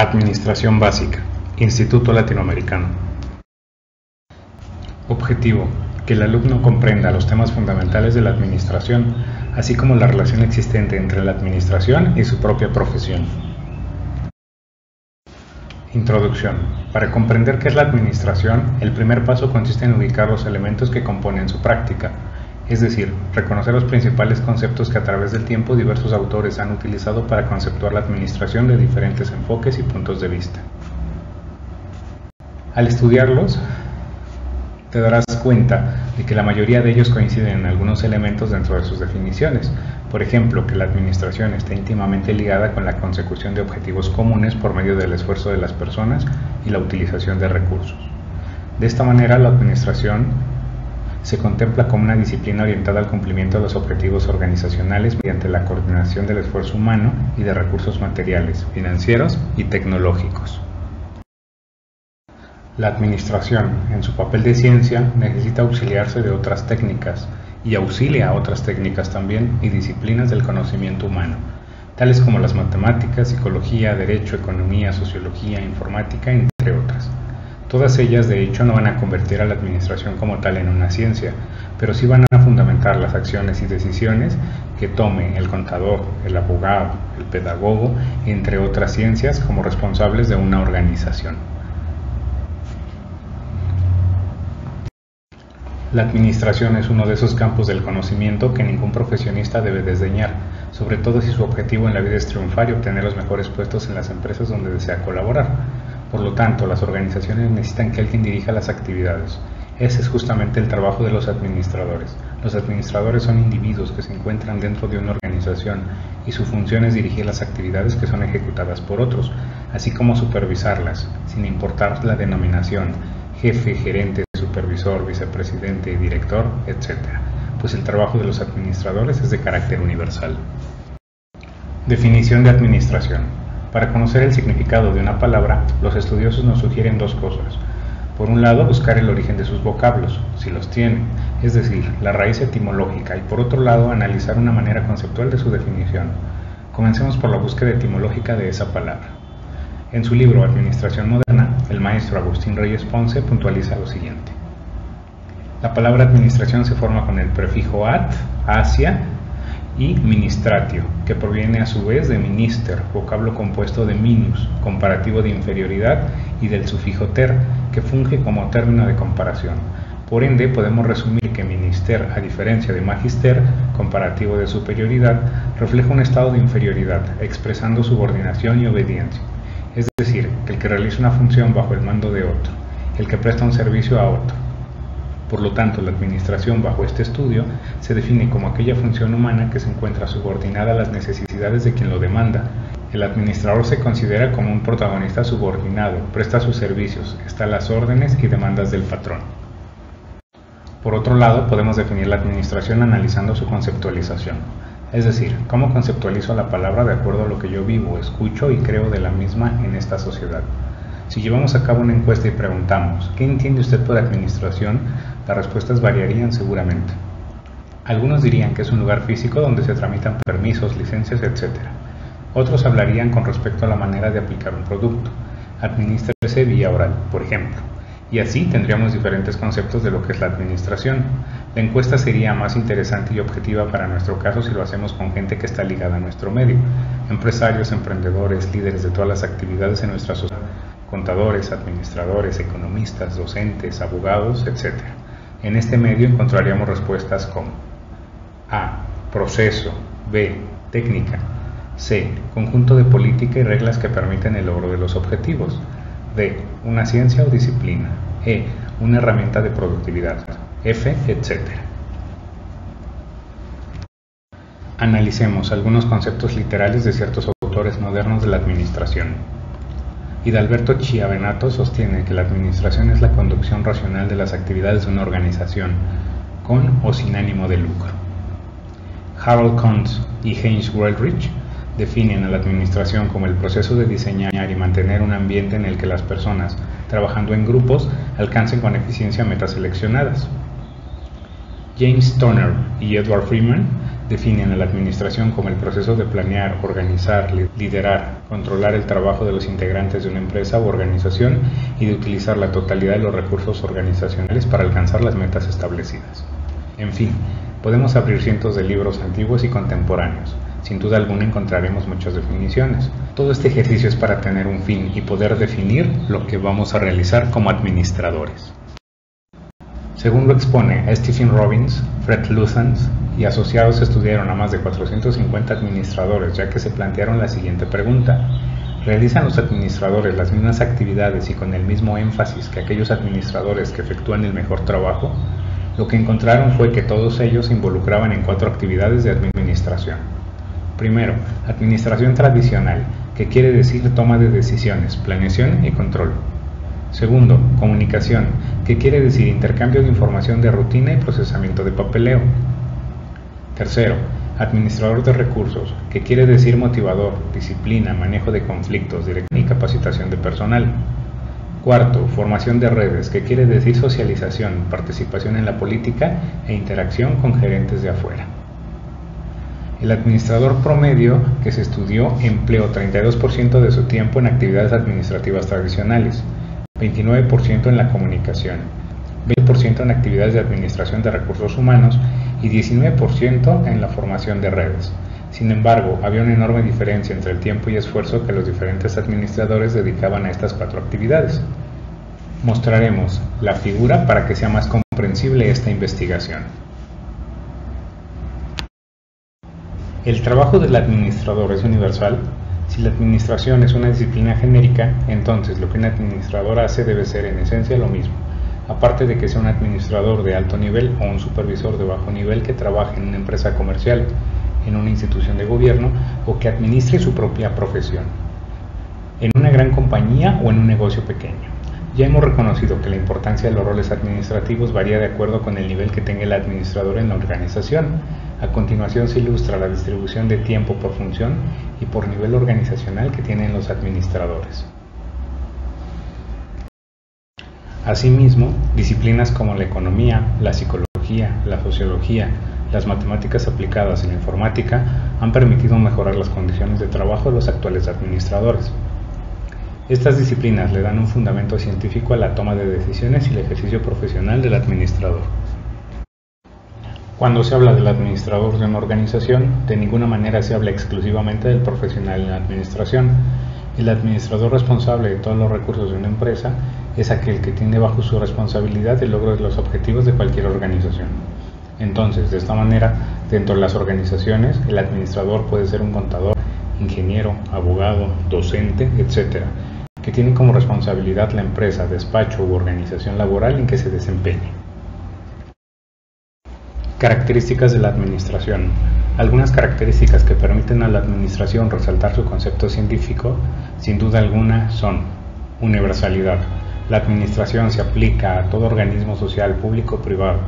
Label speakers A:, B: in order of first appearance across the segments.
A: Administración básica, Instituto Latinoamericano. Objetivo: que el alumno comprenda los temas fundamentales de la administración, así como la relación existente entre la administración y su propia profesión. Introducción. Para comprender qué es la administración, el primer paso consiste en ubicar los elementos que componen su práctica, es decir, reconocer los principales conceptos que a través del tiempo diversos autores han utilizado para conceptuar la administración de diferentes enfoques y puntos de vista. Al estudiarlos, te darás cuenta de que la mayoría de ellos coinciden en algunos elementos dentro de sus definiciones. Por ejemplo, que la administración está íntimamente ligada con la consecución de objetivos comunes por medio del esfuerzo de las personas y la utilización de recursos. De esta manera, la administración se contempla como una disciplina orientada al cumplimiento de los objetivos organizacionales mediante la coordinación del esfuerzo humano y de recursos materiales, financieros y tecnológicos. La administración, en su papel de ciencia, necesita auxiliarse de otras técnicas y auxilia a otras técnicas también y disciplinas del conocimiento humano, tales como las matemáticas, psicología, derecho, economía, sociología, informática, entre otras. Todas ellas, de hecho, no van a convertir a la administración como tal en una ciencia, pero sí van a fundamentar las acciones y decisiones que tome el contador, el abogado, el pedagogo, entre otras ciencias, como responsables de una organización. La administración es uno de esos campos del conocimiento que ningún profesionista debe desdeñar, sobre todo si su objetivo en la vida es triunfar y obtener los mejores puestos en las empresas donde desea colaborar. Por lo tanto, las organizaciones necesitan que alguien dirija las actividades. Ese es justamente el trabajo de los administradores. Los administradores son individuos que se encuentran dentro de una organización y su función es dirigir las actividades que son ejecutadas por otros, así como supervisarlas, sin importar la denominación, jefe, gerente, supervisor, vicepresidente, director, etc. Pues el trabajo de los administradores es de carácter universal. Definición de administración. Para conocer el significado de una palabra, los estudiosos nos sugieren dos cosas. Por un lado, buscar el origen de sus vocablos, si los tienen, es decir, la raíz etimológica, y por otro lado, analizar una manera conceptual de su definición. Comencemos por la búsqueda etimológica de esa palabra. En su libro Administración Moderna, el maestro Agustín Reyes Ponce puntualiza lo siguiente. La palabra administración se forma con el prefijo ad, hacia, y ministratio, que proviene a su vez de minister, vocablo compuesto de minus, comparativo de inferioridad, y del sufijo ter, que funge como término de comparación. Por ende, podemos resumir que minister, a diferencia de magister, comparativo de superioridad, refleja un estado de inferioridad, expresando subordinación y obediencia. Es decir, que el que realiza una función bajo el mando de otro, el que presta un servicio a otro. Por lo tanto, la administración bajo este estudio se define como aquella función humana que se encuentra subordinada a las necesidades de quien lo demanda. El administrador se considera como un protagonista subordinado, presta sus servicios, está a las órdenes y demandas del patrón. Por otro lado, podemos definir la administración analizando su conceptualización. Es decir, cómo conceptualizo la palabra de acuerdo a lo que yo vivo, escucho y creo de la misma en esta sociedad. Si llevamos a cabo una encuesta y preguntamos, ¿qué entiende usted por administración?, las respuestas variarían seguramente. Algunos dirían que es un lugar físico donde se tramitan permisos, licencias, etc. Otros hablarían con respecto a la manera de aplicar un producto. Adminístrese vía oral, por ejemplo. Y así tendríamos diferentes conceptos de lo que es la administración. La encuesta sería más interesante y objetiva para nuestro caso si lo hacemos con gente que está ligada a nuestro medio. Empresarios, emprendedores, líderes de todas las actividades en nuestra sociedad. Contadores, administradores, economistas, docentes, abogados, etc. En este medio encontraríamos respuestas como A. Proceso. B. Técnica. C. Conjunto de política y reglas que permiten el logro de los objetivos. D. Una ciencia o disciplina. E. Una herramienta de productividad. F. Etc. Analicemos algunos conceptos literales de ciertos autores modernos de la administración. Hidalberto Chiavenato sostiene que la administración es la conducción racional de las actividades de una organización, con o sin ánimo de lucro. Harold Kuntz y Heinz Waldrich definen a la administración como el proceso de diseñar y mantener un ambiente en el que las personas, trabajando en grupos, alcancen con eficiencia metas seleccionadas. James Turner y Edward Freeman definen a la administración como el proceso de planear, organizar, liderar, controlar el trabajo de los integrantes de una empresa u organización y de utilizar la totalidad de los recursos organizacionales para alcanzar las metas establecidas. En fin, podemos abrir cientos de libros antiguos y contemporáneos. Sin duda alguna encontraremos muchas definiciones. Todo este ejercicio es para tener un fin y poder definir lo que vamos a realizar como administradores. Según lo expone Stephen Robbins, Fred Luthans y asociados estudiaron a más de 450 administradores, ya que se plantearon la siguiente pregunta: ¿realizan los administradores las mismas actividades y con el mismo énfasis que aquellos administradores que efectúan el mejor trabajo? Lo que encontraron fue que todos ellos se involucraban en 4 actividades de administración. Primero, administración tradicional, que quiere decir toma de decisiones, planeación y control. Segundo, comunicación, que quiere decir intercambio de información de rutina y procesamiento de papeleo. Tercero, administrador de recursos, que quiere decir motivador, disciplina, manejo de conflictos, dirección y capacitación de personal. Cuarto, formación de redes, que quiere decir socialización, participación en la política e interacción con gerentes de afuera. El administrador promedio que se estudió empleó 32% de su tiempo en actividades administrativas tradicionales, 29% en la comunicación, 20% en actividades de administración de recursos humanos y 19% en la formación de redes. Sin embargo, había una enorme diferencia entre el tiempo y esfuerzo que los diferentes administradores dedicaban a estas 4 actividades. Mostraremos la figura para que sea más comprensible esta investigación. El trabajo del administrador es universal. Si la administración es una disciplina genérica, entonces lo que un administrador hace debe ser en esencia lo mismo, aparte de que sea un administrador de alto nivel o un supervisor de bajo nivel que trabaje en una empresa comercial, en una institución de gobierno o que administre su propia profesión, en una gran compañía o en un negocio pequeño. Ya hemos reconocido que la importancia de los roles administrativos varía de acuerdo con el nivel que tenga el administrador en la organización. A continuación se ilustra la distribución de tiempo por función y por nivel organizacional que tienen los administradores. Asimismo, disciplinas como la economía, la psicología, la sociología, las matemáticas aplicadas y la informática han permitido mejorar las condiciones de trabajo de los actuales administradores. Estas disciplinas le dan un fundamento científico a la toma de decisiones y el ejercicio profesional del administrador. Cuando se habla del administrador de una organización, de ninguna manera se habla exclusivamente del profesional en la administración. El administrador responsable de todos los recursos de una empresa es aquel que tiene bajo su responsabilidad el logro de los objetivos de cualquier organización. Entonces, de esta manera, dentro de las organizaciones, el administrador puede ser un contador, ingeniero, abogado, docente, etc., que tienen como responsabilidad la empresa, despacho u organización laboral en que se desempeñe. Características de la administración. Algunas características que permiten a la administración resaltar su concepto científico, sin duda alguna, son: universalidad. La administración se aplica a todo organismo social, público o privado,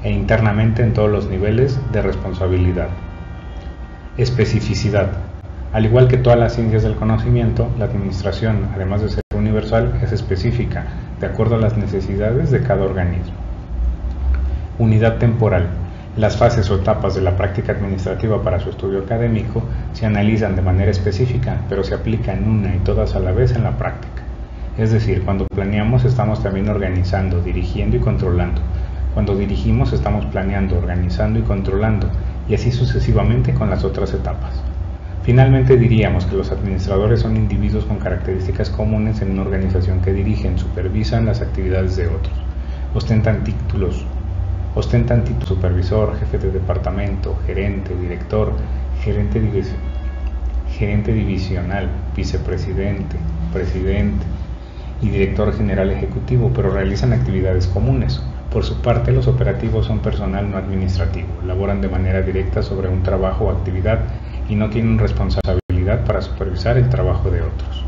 A: e internamente en todos los niveles de responsabilidad. Especificidad. Al igual que todas las ciencias del conocimiento, la administración, además de ser universal, es específica, de acuerdo a las necesidades de cada organismo. Unidad temporal. Las fases o etapas de la práctica administrativa para su estudio académico se analizan de manera específica, pero se aplican una y todas a la vez en la práctica. Es decir, cuando planeamos estamos también organizando, dirigiendo y controlando. Cuando dirigimos estamos planeando, organizando y controlando, y así sucesivamente con las otras etapas. Finalmente diríamos que los administradores son individuos con características comunes en una organización que dirigen, supervisan las actividades de otros. Ostentan títulos supervisor, jefe de departamento, gerente, director, gerente divisional, vicepresidente, presidente y director general ejecutivo, pero realizan actividades comunes. Por su parte, los operativos son personal no administrativo, laboran de manera directa sobre un trabajo o actividad y no tienen responsabilidad para supervisar el trabajo de otros.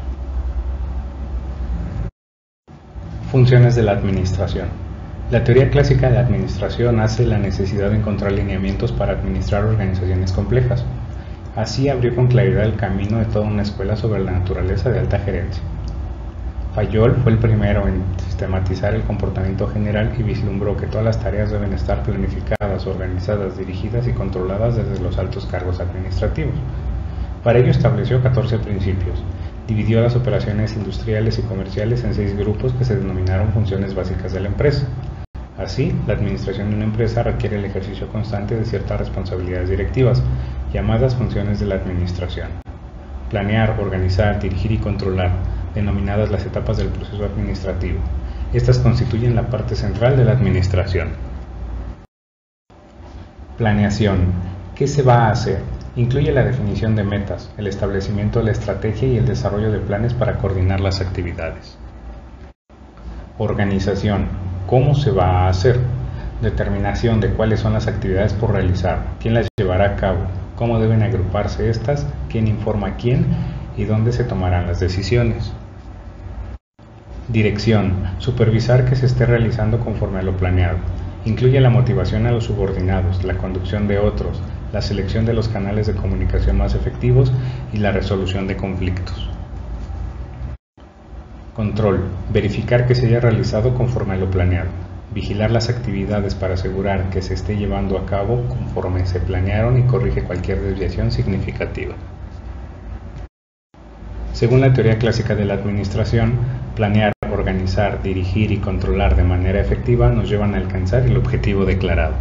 A: Funciones de la administración. La teoría clásica de la administración hace la necesidad de encontrar lineamientos para administrar organizaciones complejas. Así abrió con claridad el camino de toda una escuela sobre la naturaleza de alta gerencia. Fayol fue el primero en sistematizar el comportamiento general y vislumbró que todas las tareas deben estar planificadas, organizadas, dirigidas y controladas desde los altos cargos administrativos. Para ello estableció 14 principios. Dividió las operaciones industriales y comerciales en 6 grupos que se denominaron funciones básicas de la empresa. Así, la administración de una empresa requiere el ejercicio constante de ciertas responsabilidades directivas, llamadas funciones de la administración. Planear, organizar, dirigir y controlar, denominadas las etapas del proceso administrativo. Estas constituyen la parte central de la administración. Planeación. ¿Qué se va a hacer? Incluye la definición de metas, el establecimiento de la estrategia y el desarrollo de planes para coordinar las actividades. Organización. ¿Cómo se va a hacer? Determinación de cuáles son las actividades por realizar, quién las llevará a cabo, cómo deben agruparse estas, quién informa a quién y dónde se tomarán las decisiones. Dirección. Supervisar que se esté realizando conforme a lo planeado. Incluye la motivación a los subordinados, la conducción de otros, la selección de los canales de comunicación más efectivos y la resolución de conflictos. Control. Verificar que se haya realizado conforme a lo planeado. Vigilar las actividades para asegurar que se esté llevando a cabo conforme se planearon y corrige cualquier desviación significativa. Según la teoría clásica de la administración, planear, organizar, dirigir y controlar de manera efectiva nos llevan a alcanzar el objetivo declarado.